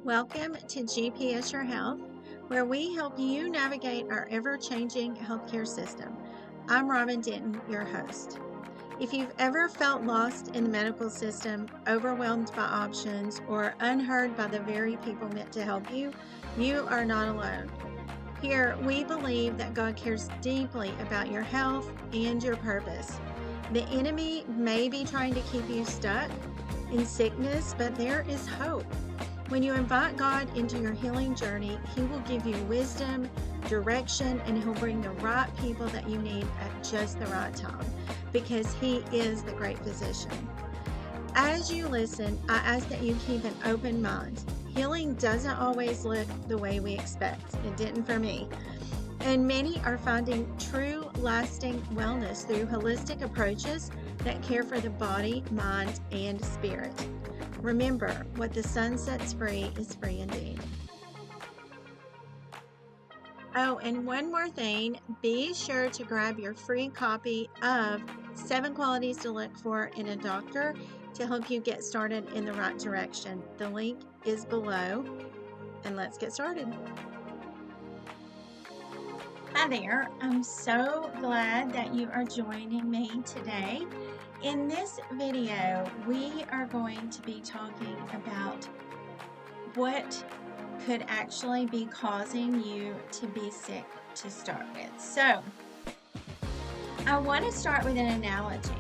Welcome to GPS Your Health, where we help you navigate our ever-changing healthcare system. I'm Robin Denton, your host. If you've ever felt lost in the medical system, overwhelmed by options, or unheard by the very people meant to help you, you are not alone. Here, we believe that God cares deeply about your health and your purpose. The enemy may be trying to keep you stuck in sickness, but there is hope. When you invite God into your healing journey, He will give you wisdom, direction, and He'll bring the right people that you need at just the right time because He is the great physician. As you listen, I ask that you keep an open mind. Healing doesn't always look the way we expect. It didn't for me. And many are finding true, lasting wellness through holistic approaches that care for the body, mind, and spirit. Remember, what the sun sets free is free indeed. Oh, and one more thing, be sure to grab your free copy of 7 Qualities to Look For in a Doctor to help you get started in the right direction. The link is below, and let's get started. Hi there, I'm so glad that you are joining me today. In this video, we are going to be talking about what could actually be causing you to be sick to start with. So, I want to start with an analogy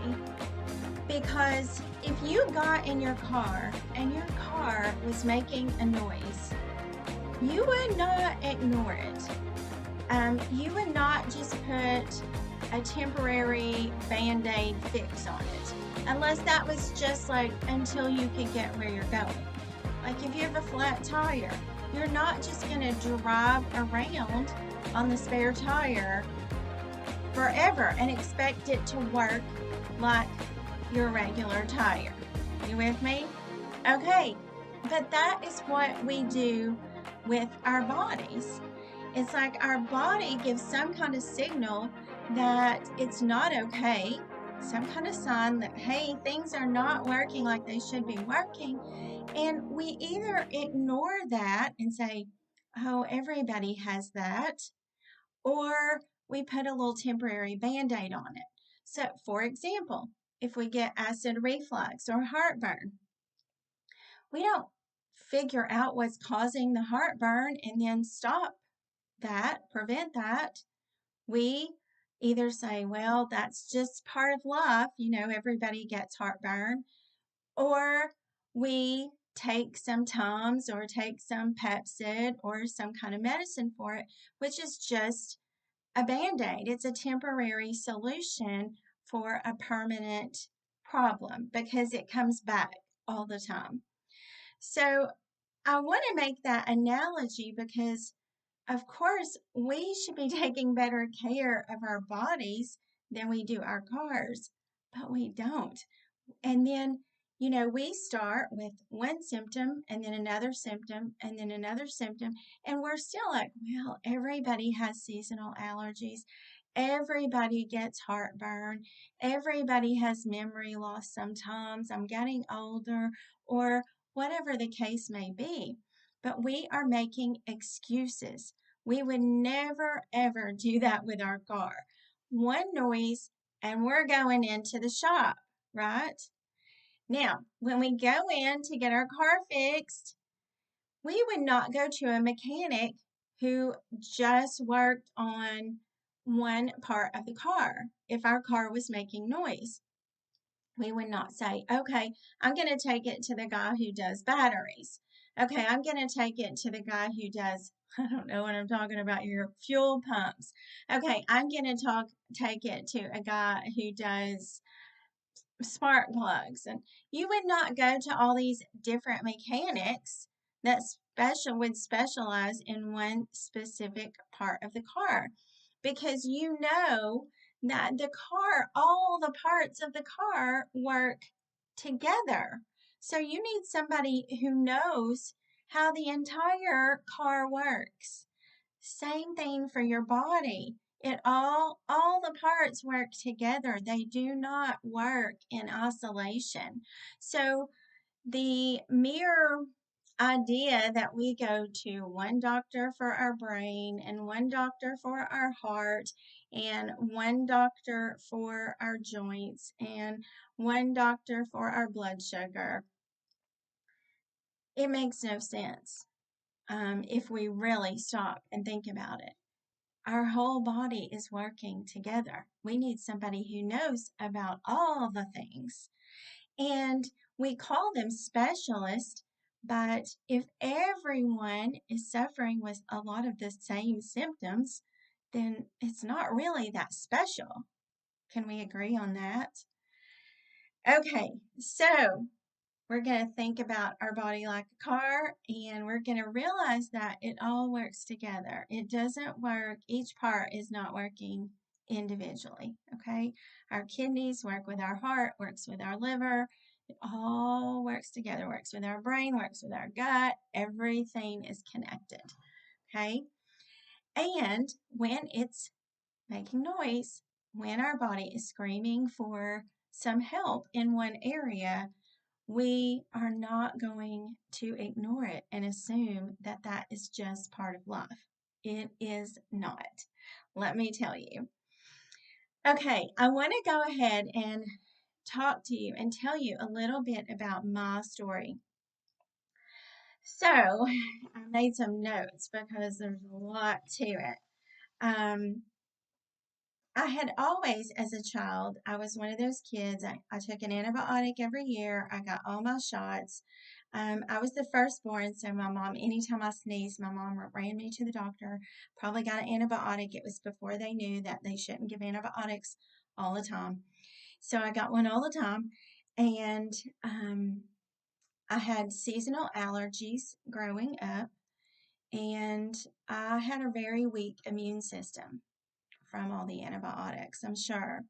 because if you got in your car and your car was making a noise, you would not ignore it. You would not just put a temporary band-aid fix on it, unless that was just like until you could get where you're going. Like if you have a flat tire, you're not just going to drive around on the spare tire forever and expect it to work like your regular tire. You with me? Okay, but that is what we do with our bodies. It's like our body gives some kind of signal that it's not okay, some kind of sign that, hey, things are not working like they should be working. And we either ignore that and say, oh, everybody has that, or we put a little temporary band-aid on it. So, for example, if we get acid reflux or heartburn, we don't figure out what's causing the heartburn and then prevent that. We either say, well, that's just part of life, everybody gets heartburn, or we take some Tums or take some Pepcid or some kind of medicine for it, which is just a Band-Aid. It's a temporary solution for a permanent problem because it comes back all the time. So I want to make that analogy because of course, we should be taking better care of our bodies than we do our cars, but we don't. And then, we start with one symptom and then another symptom and then another symptom, and we're still like, well, everybody has seasonal allergies. Everybody gets heartburn. Everybody has memory loss sometimes. I'm getting older, or whatever the case may be. But we are making excuses. We would never, ever do that with our car. One noise, and we're going into the shop, right? Now, when we go in to get our car fixed, we would not go to a mechanic who just worked on one part of the car if our car was making noise. We would not say, okay, I'm going to take it to the guy who does batteries. Okay, I'm going to take it to the guy who does, I don't know what I'm talking about, your fuel pumps. Okay, I'm going to take it to a guy who does spark plugs. And you would not go to all these different mechanics that would specialize in one specific part of the car, because that the car, all the parts of the car work together. So you need somebody who knows how the entire car works. Same thing for your body. All the parts work together. They do not work in isolation. So the mere idea that we go to one doctor for our brain and one doctor for our heart and one doctor for our joints and one doctor for our blood sugar, it makes no sense if we really stop and think about it. Our whole body is working together. We need somebody who knows about all the things. And we call them specialists, but if everyone is suffering with a lot of the same symptoms, then it's not really that special. Can we agree on that? Okay, so we're going to think about our body like a car, and we're going to realize that it all works together. It doesn't work, each part is not working individually, okay? Our kidneys work with our heart, works with our liver. It all works together, works with our brain, works with our gut. Everything is connected, okay? And when it's making noise, when our body is screaming for some help in one area, we are not going to ignore it and assume that that is just part of life. It is not. Let me tell you. Okay, I want to go ahead and talk to you and tell you a little bit about my story. So, I made some notes because there's a lot to it. I had always, as a child, I was one of those kids. I took an antibiotic every year. I got all my shots. I was the firstborn, so my mom, anytime I sneezed, my mom ran me to the doctor, probably got an antibiotic. It was before they knew that they shouldn't give antibiotics all the time. So I got one all the time. And I had seasonal allergies growing up, and I had a very weak immune system from all the antibiotics, I'm sure.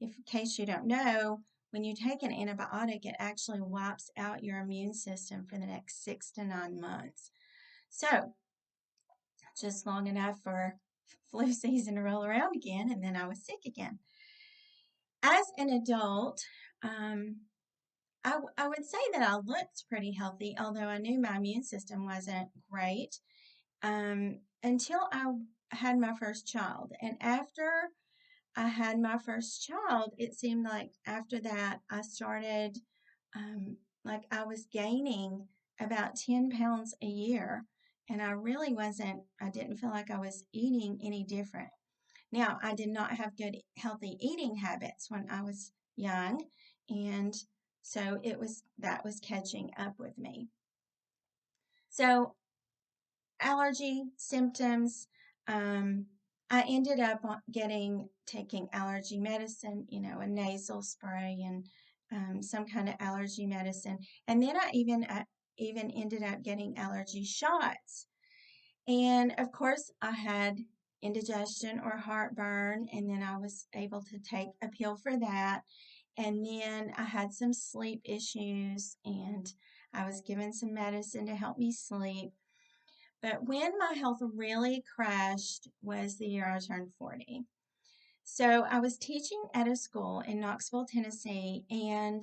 In case you don't know, when you take an antibiotic, it actually wipes out your immune system for the next 6 to 9 months. So, just long enough for flu season to roll around again, and then I was sick again. As an adult, I would say that I looked pretty healthy, although I knew my immune system wasn't great until I had my first child. And after I had my first child, it seemed like after that I started, like I was gaining about 10 pounds a year, and I didn't feel like I was eating any different. Now, I did not have good, healthy eating habits when I was young, and so that was catching up with me. So allergy symptoms. I ended up taking allergy medicine, a nasal spray and some kind of allergy medicine. And then I even ended up getting allergy shots. And of course, I had indigestion or heartburn, and then I was able to take a pill for that. And then I had some sleep issues, and I was given some medicine to help me sleep. But when my health really crashed was the year I turned 40. So I was teaching at a school in Knoxville, Tennessee, and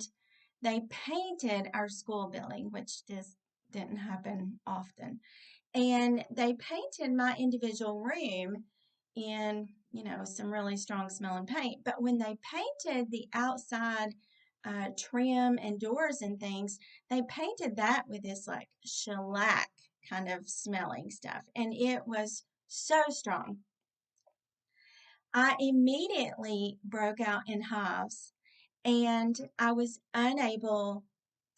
they painted our school building, which just didn't happen often. And they painted my individual room in, some really strong smelling paint. But when they painted the outside trim and doors and things, they painted that with this like shellac kind of smelling stuff. And it was so strong. I immediately broke out in hives, and I was unable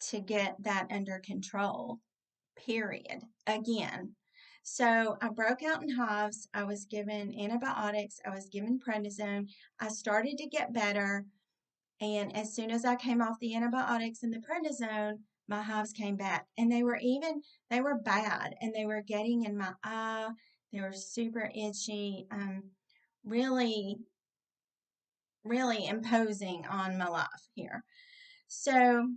to get that under control, period, again. So I broke out in hives. I was given antibiotics. I was given prednisone. I started to get better. And as soon as I came off the antibiotics and the prednisone, my hives came back. And they were bad. And they were getting in my eye. They were super itchy. Really, really imposing on my life here. So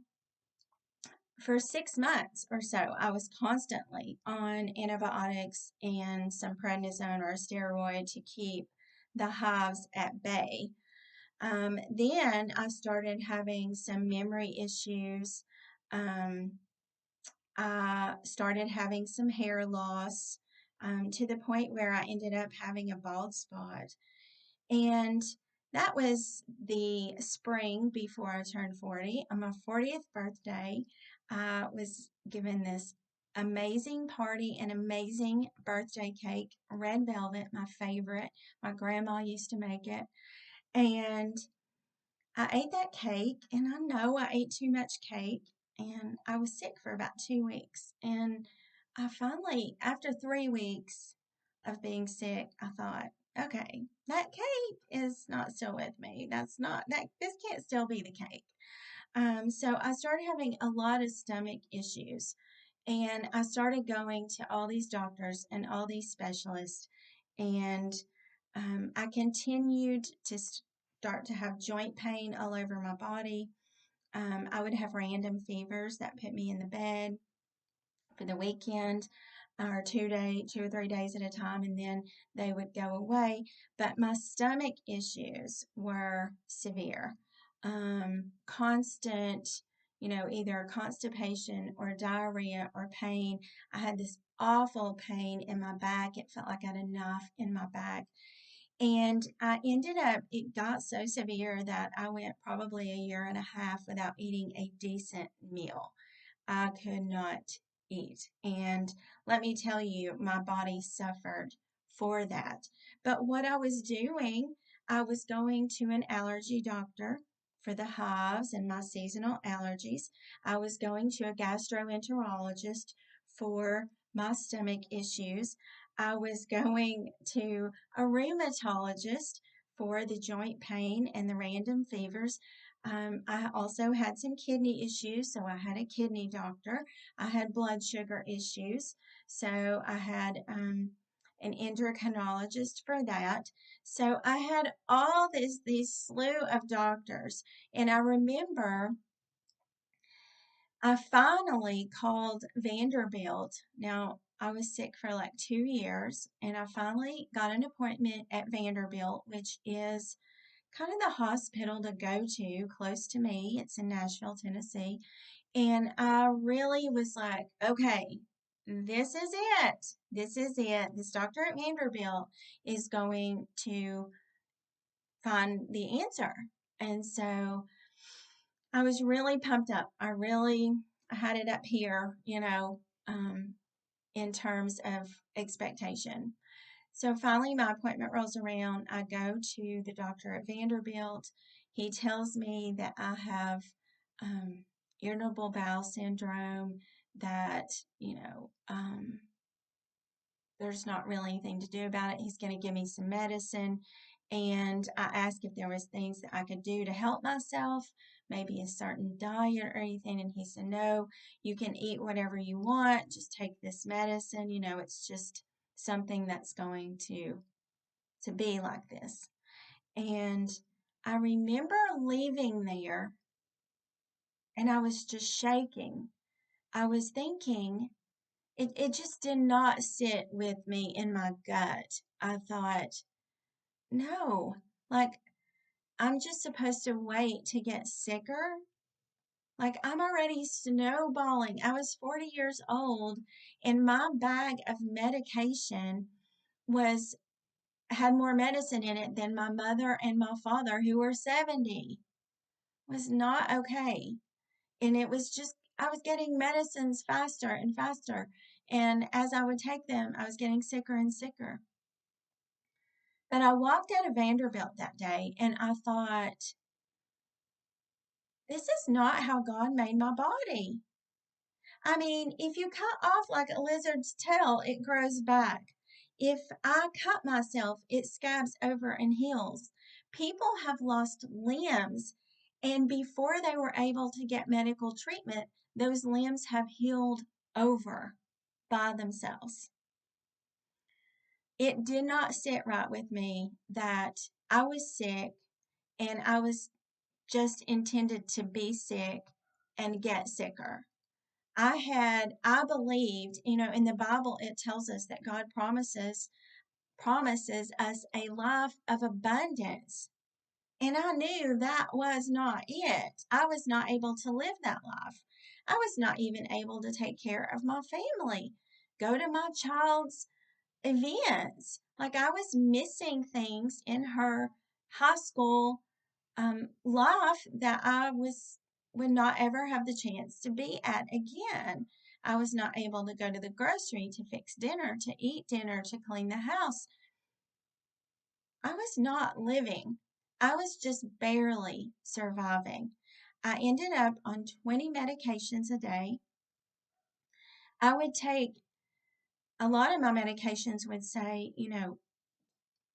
for 6 months or so, I was constantly on antibiotics and some prednisone or a steroid to keep the hives at bay. Then I started having some memory issues. I started having some hair loss, to the point where I ended up having a bald spot. And that was the spring before I turned 40. On my 40th birthday, I was given this amazing party, an amazing birthday cake, red velvet, my favorite. My grandma used to make it. And I ate that cake, and I know I ate too much cake, and I was sick for about 2 weeks. And I finally, after 3 weeks of being sick, I thought, okay, that cake is not still with me. That's not that this can't still be the cake. So I started having a lot of stomach issues, and I started going to all these doctors and all these specialists, and I continued to start to have joint pain all over my body. I would have random fevers that put me in the bed for the weekend, or 2 or 3 days at a time, and then they would go away. But my stomach issues were severe. Constant, either constipation or diarrhea or pain. I had this awful pain in my back. It felt like I had a knife in my back. And it got so severe that I went probably a year and a half without eating a decent meal. I could not eat. And let me tell you, my body suffered for that. But what I was doing, I was going to an allergy doctor for the hives and my seasonal allergies. I was going to a gastroenterologist for my stomach issues. I was going to a rheumatologist for the joint pain and the random fevers. I also had some kidney issues, so I had a kidney doctor. I had blood sugar issues, so I had an endocrinologist for that. So I had all these slew of doctors, and I remember I finally called Vanderbilt. Now, I was sick for like 2 years, and I finally got an appointment at Vanderbilt, which is kind of the hospital to go to close to me. It's in Nashville, Tennessee. And I really was like, okay, this is it. This is it. This doctor at Vanderbilt is going to find the answer. And so I was really pumped up. I had it up here, in terms of expectation. So finally, my appointment rolls around. I go to the doctor at Vanderbilt. He tells me that I have um, irritable bowel syndrome, that, there's not really anything to do about it. He's going to give me some medicine. And I asked if there was things that I could do to help myself, maybe a certain diet or anything. And he said, no, you can eat whatever you want. Just take this medicine. It's just something that's going to be like this. And I remember leaving there, and I was just shaking. I was thinking, it just did not sit with me in my gut. I thought, no, like I'm just supposed to wait to get sicker. Like I'm already snowballing. I was 40 years old, and my bag of medication was had more medicine in it than my mother and my father, who were 70. Was not okay. And it was just, I was getting medicines faster and faster. And as I would take them, I was getting sicker and sicker. But I walked out of Vanderbilt that day, and I thought, this is not how God made my body. I mean, if you cut off like a lizard's tail, it grows back. If I cut myself, it scabs over and heals. People have lost limbs, and before they were able to get medical treatment, those limbs have healed over by themselves. It did not sit right with me that I was sick, and I was just intended to be sick and get sicker. I believed, in the Bible it tells us that God promises us a life of abundance. And I knew that was not it. I was not able to live that life. I was not even able to take care of my family, go to my child's events. Like I was missing things in her high school life that would not ever have the chance to be at again. I was not able to go to the grocery, to fix dinner, to eat dinner, to clean the house. I was not living. I was just barely surviving. I ended up on 20 medications a day. I would take a lot of my medications would say,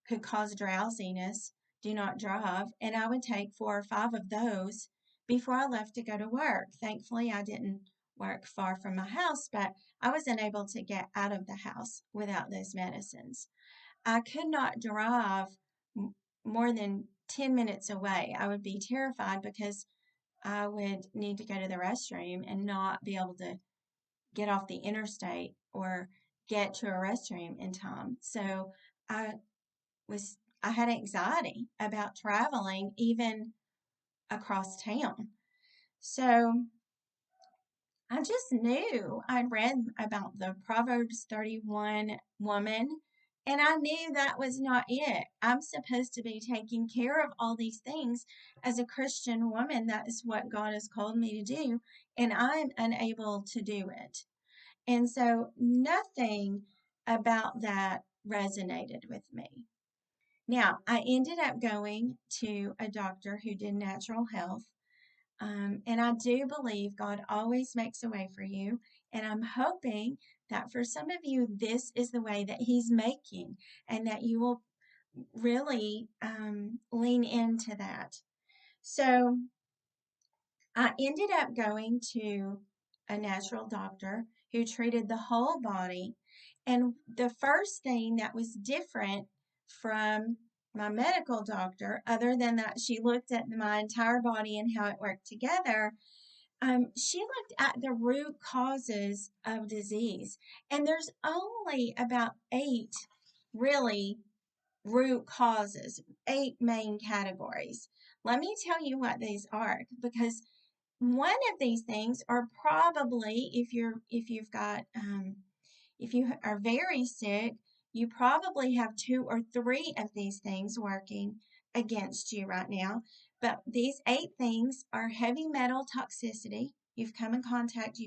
could cause drowsiness, do not drive, and I would take 4 or 5 of those before I left to go to work. Thankfully, I didn't work far from my house, but I wasn't able to get out of the house without those medicines. I could not drive more than 10 minutes away. I would be terrified because I would need to go to the restroom and not be able to get off the interstate or get to a restroom in time. So I I had anxiety about traveling even across town. So I just knew I'd read about the Proverbs 31 woman, and I knew that was not it. I'm supposed to be taking care of all these things as a Christian woman. That is what God has called me to do, and I'm unable to do it. And so nothing about that resonated with me. Now, I ended up going to a doctor who did natural health. And I do believe God always makes a way for you. And I'm hoping that for some of you, this is the way that He's making, and that you will really lean into that. So I ended up going to a natural doctor who treated the whole body. And the first thing that was different from my medical doctor, other than that she looked at my entire body and how it worked together, she looked at the root causes of disease. And there's only about 8 really root causes, 8 main categories. Let me tell you what these are, because one of these things are probably, if you are very sick, you probably have 2 or 3 of these things working against you right now. But these 8 things are heavy metal toxicity. You've come in contact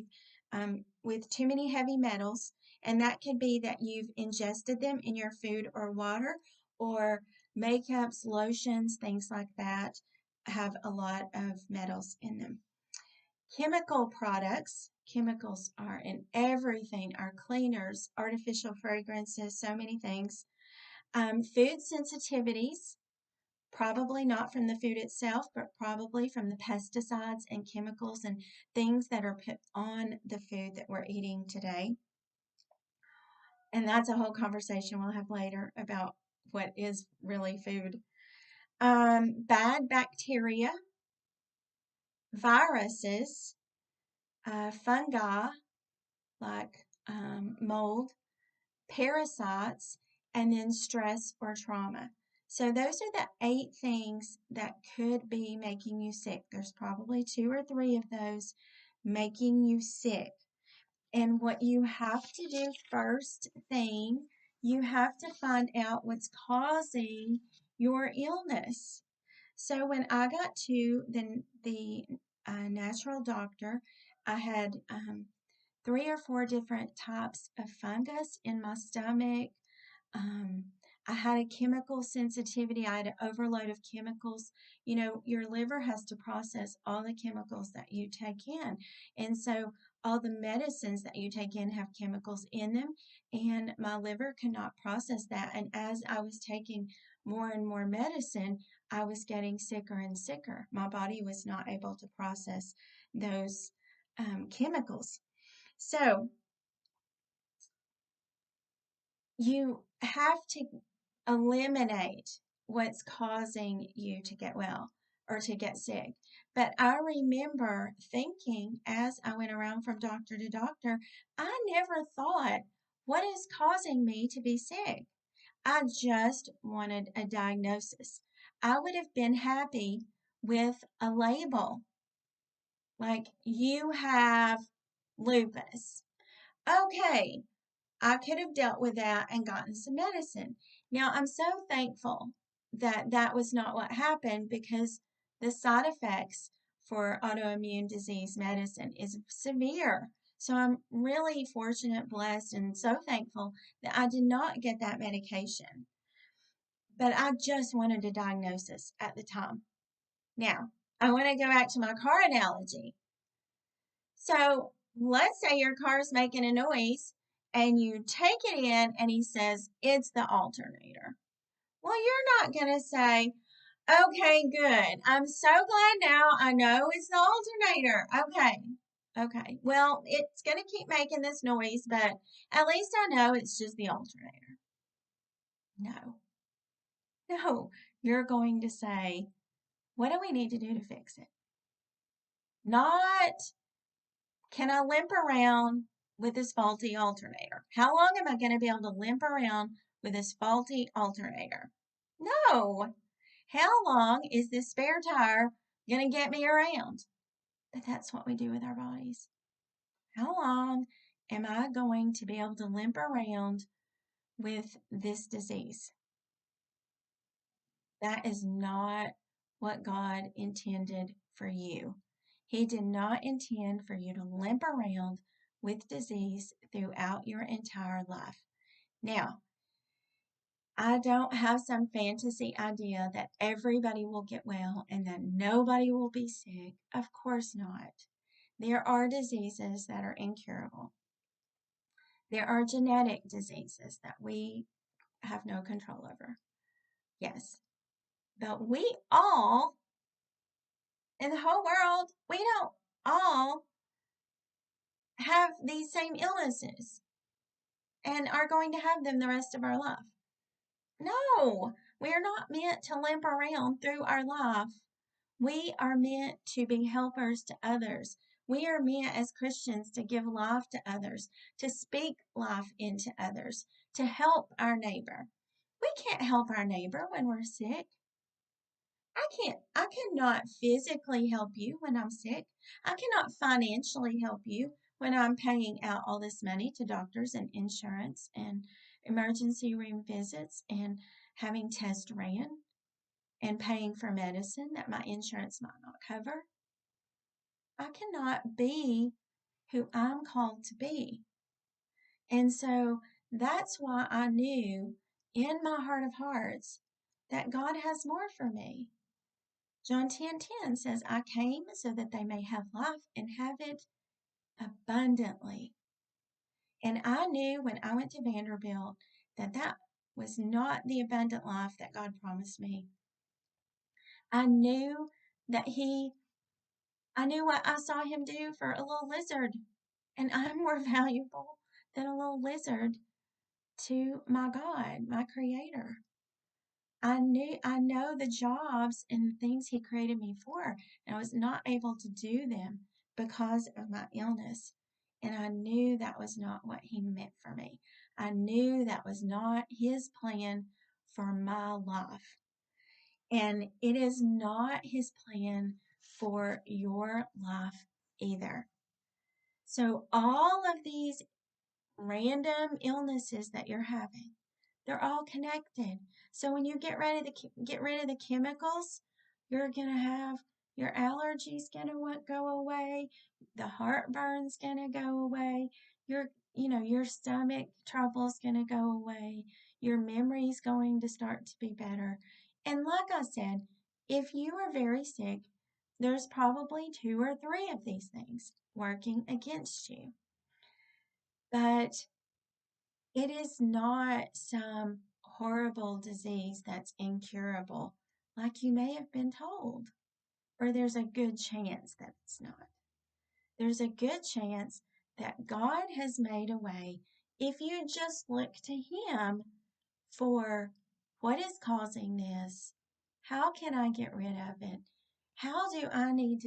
with too many heavy metals, and that could be that you've ingested them in your food or water, or makeups, lotions, things like that have a lot of metals in them. Chemical products. Chemicals are in everything, our cleaners, artificial fragrances, so many things. Food sensitivities, probably not from the food itself, but probably from the pesticides and chemicals and things that are put on the food that we're eating today. And that's a whole conversation we'll have later about what is really food. Bad bacteria, viruses, fungi, like mold, parasites, and then stress or trauma. So those are the 8 things that could be making you sick. There's probably 2 or 3 of those making you sick. And what you have to do first thing, you have to find out what's causing your illness. So when I got to the natural doctor, I had 3 or 4 different types of fungus in my stomach. Um, I had a chemical sensitivity. I had an overload of chemicals. Your liver has to process all the chemicals that you take in. And so all the medicines that you take in have chemicals in them, and my liver could not process that. And as I was taking more and more medicine, I was getting sicker and sicker. My body was not able to process those chemicals. So you have to eliminate what's causing you to get well or to get sick. But I remember thinking as I went around from doctor to doctor, I never thought, what is causing me to be sick? I just wanted a diagnosis. I would have been happy with a label. Like, you have lupus. Okay, I could have dealt with that and gotten some medicine. Now, I'm so thankful that that was not what happened, because the side effects for autoimmune disease medicine is severe. So I'm really fortunate, blessed, and so thankful that I did not get that medication. But I just wanted a diagnosis at the time. Now, I want to go back to my car analogy. So let's say your car's making a noise and you take it in and he says, it's the alternator. Well, you're not going to say, okay, good. I'm so glad now I know it's the alternator. Okay. Well, it's going to keep making this noise, but at least I know it's just the alternator. No, you're going to say, what do we need to do to fix it? Not, can I limp around with this faulty alternator? How long am I going to be able to limp around with this faulty alternator? No. How long is this spare tire going to get me around? But that's what we do with our bodies. How long am I going to be able to limp around with this disease? That is not what God intended for you. He did not intend for you to limp around with disease throughout your entire life. Now, I don't have some fantasy idea that everybody will get well and that nobody will be sick. Of course not. There are diseases that are incurable. There are genetic diseases that we have no control over. Yes. But we all, in the whole world, we don't all have these same illnesses and are going to have them the rest of our life. No, we are not meant to limp around through our life. We are meant to be helpers to others. We are meant as Christians to give life to others, to speak life into others, to help our neighbor. We can't help our neighbor when we're sick. I cannot physically help you when I'm sick. I cannot financially help you when I'm paying out all this money to doctors and insurance and emergency room visits and having tests ran and paying for medicine that my insurance might not cover. I cannot be who I'm called to be. And so that's why I knew in my heart of hearts that God has more for me. John 10:10 says, I came so that they may have life and have it abundantly. And I knew when I went to Vanderbilt that that was not the abundant life that God promised me. I knew that I knew what I saw him do for a little lizard, and I'm more valuable than a little lizard to my God, my creator. I know the jobs and the things he created me for, and I was not able to do them because of my illness. And I knew that was not what he meant for me. I knew that was not his plan for my life. And it is not his plan for your life either. So all of these random illnesses that you're having, they're all connected. So when you get rid of the chemicals, you're going to have your allergies going to go away, the heartburn's going to go away, your stomach trouble's going to go away, your memory's going to start to be better. And like I said, if you are very sick, there's probably 2 or 3 of these things working against you. But it is not some horrible disease that's incurable, like you may have been told, or there's a good chance that it's not. There's a good chance that God has made a way if you just look to Him for what is causing this. How can I get rid of it? How do I need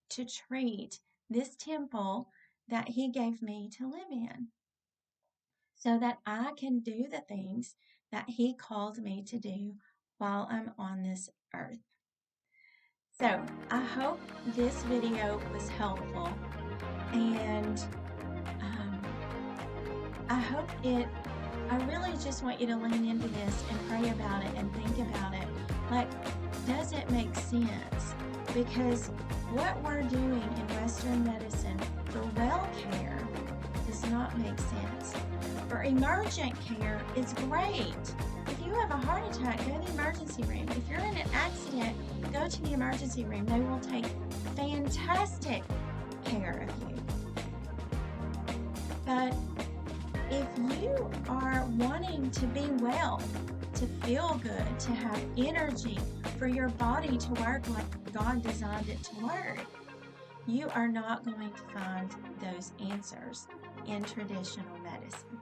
to treat this temple that He gave me to live in, so that I can do the things that He called me to do while I'm on this earth? So I hope this video was helpful, and I really just want you to lean into this and pray about it and think about it. Like, does it make sense? Because what we're doing in Western medicine for well care does not make sense. For emergent care, it's great. If you have a heart attack, go to the emergency room. If you're in an accident, go to the emergency room. They will take fantastic care of you. But if you are wanting to be well, to feel good, to have energy, for your body to work like God designed it to work, you are not going to find those answers in traditional medicine.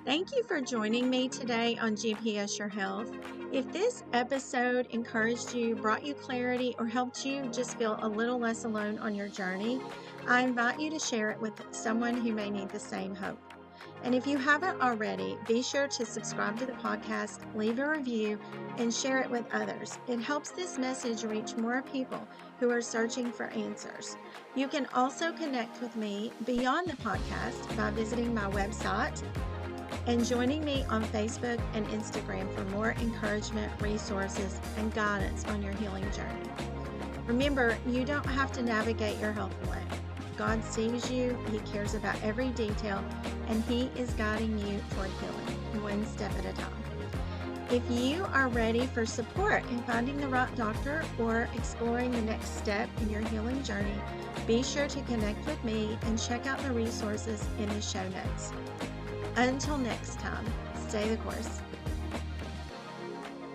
Thank you for joining me today on GPS Your Health. If this episode encouraged you, brought you clarity, or helped you just feel a little less alone on your journey, I invite you to share it with someone who may need the same hope. And if you haven't already, be sure to subscribe to the podcast, leave a review, and share it with others. It helps this message reach more people who are searching for answers. You can also connect with me beyond the podcast by visiting my website and joining me on Facebook and Instagram for more encouragement, resources, and guidance on your healing journey. Remember, you don't have to navigate your health alone. God sees you, He cares about every detail, and He is guiding you toward healing, one step at a time. If you are ready for support in finding the right doctor or exploring the next step in your healing journey, be sure to connect with me and check out the resources in the show notes. Until next time, stay the course.